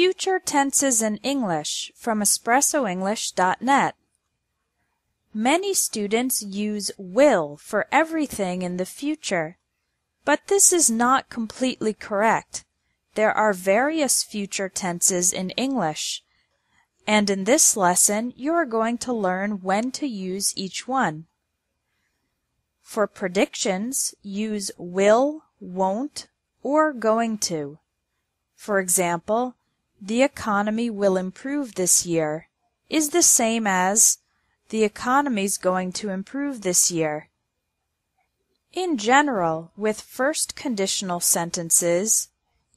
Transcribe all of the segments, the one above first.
Future tenses in English from EspressoEnglish.net. Many students use will for everything in the future, but this is not completely correct. There are various future tenses in English, and in this lesson you are going to learn when to use each one. For predictions, use will, won't, or going to. For example, the economy will improve this year is the same as the economy's going to improve this year. In general, with first conditional sentences,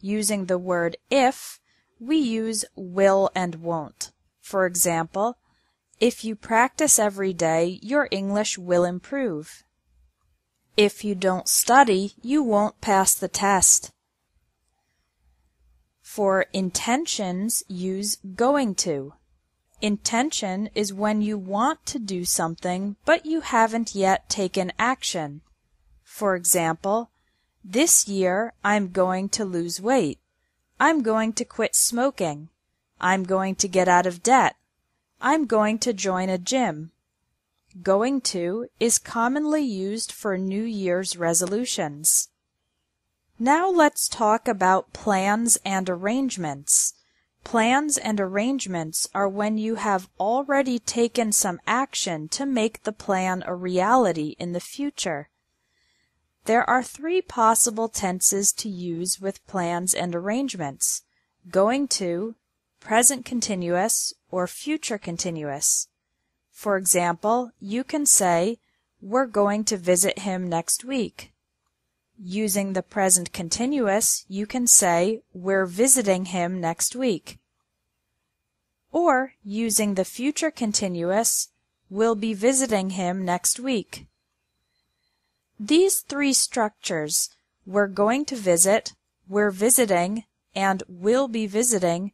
using the word if, we use will and won't. For example, if you practice every day, your English will improve. If you don't study, you won't pass the test. For intentions, use going to. Intention is when you want to do something, but you haven't yet taken action. For example, this year I'm going to lose weight. I'm going to quit smoking. I'm going to get out of debt. I'm going to join a gym. Going to is commonly used for New Year's resolutions. Now let's talk about plans and arrangements. Plans and arrangements are when you have already taken some action to make the plan a reality in the future. There are three possible tenses to use with plans and arrangements: going to, present continuous, or future continuous. For example, you can say, "We're going to visit him next week." Using the present continuous, you can say, "We're visiting him next week." Or, using the future continuous, "We'll be visiting him next week." These three structures, "we're going to visit," "we're visiting," and "will be visiting,"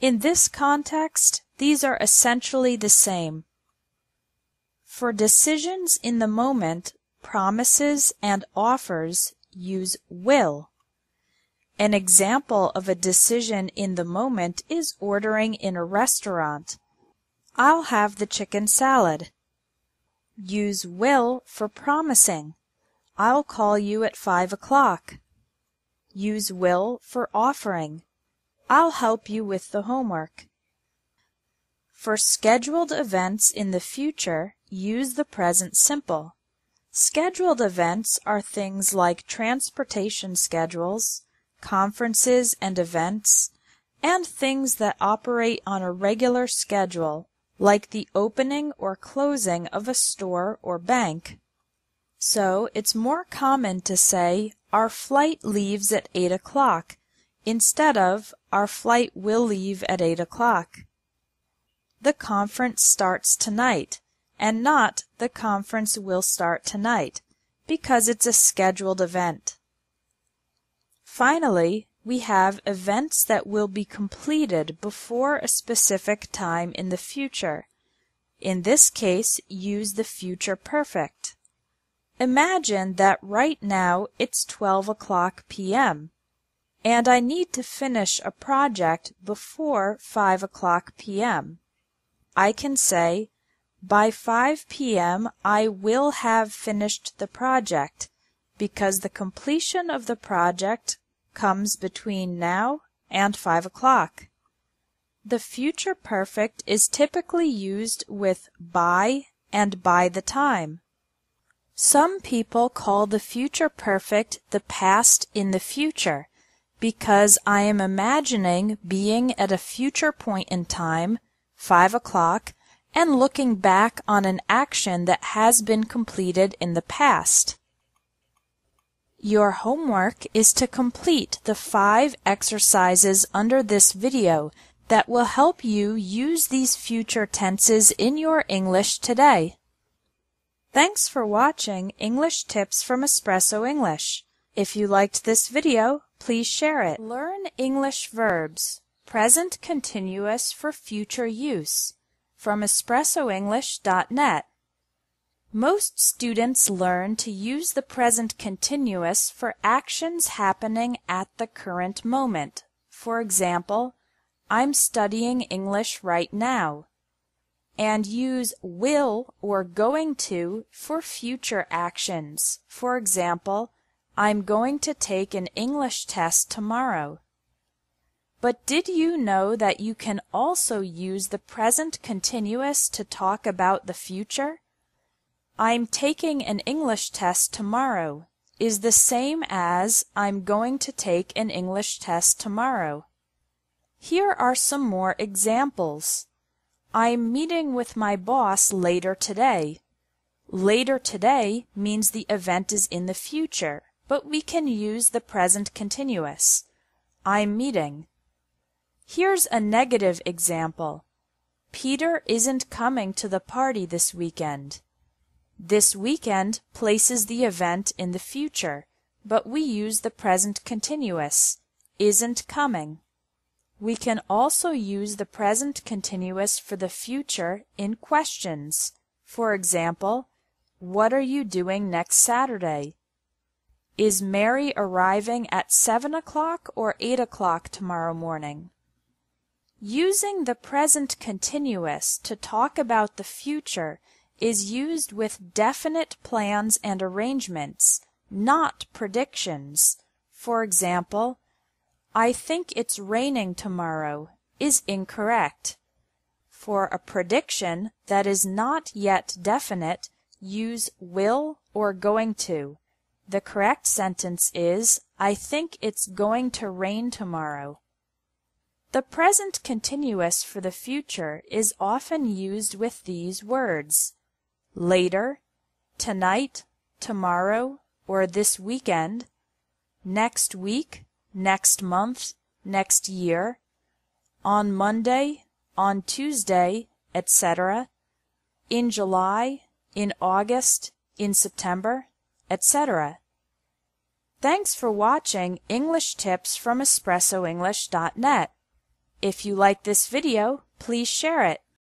in this context, these are essentially the same. For decisions in the moment, promises, and offers, use will. An example of a decision in the moment is ordering in a restaurant. "I'll have the chicken salad." Use will for promising. "I'll call you at 5 o'clock." Use will for offering. "I'll help you with the homework." For scheduled events in the future, use the present simple. Scheduled events are things like transportation schedules, conferences and events, and things that operate on a regular schedule, like the opening or closing of a store or bank. So it's more common to say, "Our flight leaves at 8 o'clock," instead of, "Our flight will leave at 8 o'clock." The conference starts tonight, and not "the conference will start tonight," because it's a scheduled event. Finally, we have events that will be completed before a specific time in the future. In this case, use the future perfect. Imagine that right now it's 12 o'clock p.m., and I need to finish a project before 5 o'clock p.m. I can say, "By 5 p.m. I will have finished the project," because the completion of the project comes between now and 5 o'clock. The future perfect is typically used with by and by the time. Some people call the future perfect the past in the future, because I am imagining being at a future point in time, 5 o'clock, and looking back on an action that has been completed in the past. Your homework is to complete the 5 exercises under this video that will help you use these future tenses in your English today. Thanks for watching English Tips from Espresso English. If you liked this video, please share it. Learn English verbs, present continuous for future use, from EspressoEnglish.net. Most students learn to use the present continuous for actions happening at the current moment. For example, I'm studying English right now. And use will or going to for future actions. For example, I'm going to take an English test tomorrow. But did you know that you can also use the present continuous to talk about the future? I'm taking an English test tomorrow is the same as I'm going to take an English test tomorrow. Here are some more examples. I'm meeting with my boss later today. Later today means the event is in the future, but we can use the present continuous. I'm meeting. Here's a negative example. Peter isn't coming to the party this weekend. This weekend places the event in the future, but we use the present continuous, isn't coming. We can also use the present continuous for the future in questions. For example, what are you doing next Saturday? Is Mary arriving at 7 o'clock or 8 o'clock tomorrow morning? Using the present continuous to talk about the future is used with definite plans and arrangements, not predictions. For example, I think it's raining tomorrow is incorrect. For a prediction that is not yet definite, use will or going to. The correct sentence is, I think it's going to rain tomorrow. The present continuous for the future is often used with these words: later, tonight, tomorrow, or this weekend, next week, next month, next year, on Monday, on Tuesday, etc., in July, in August, in September, etc. Thanks for watching English Tips from EspressoEnglish.net. If you like this video, please share it.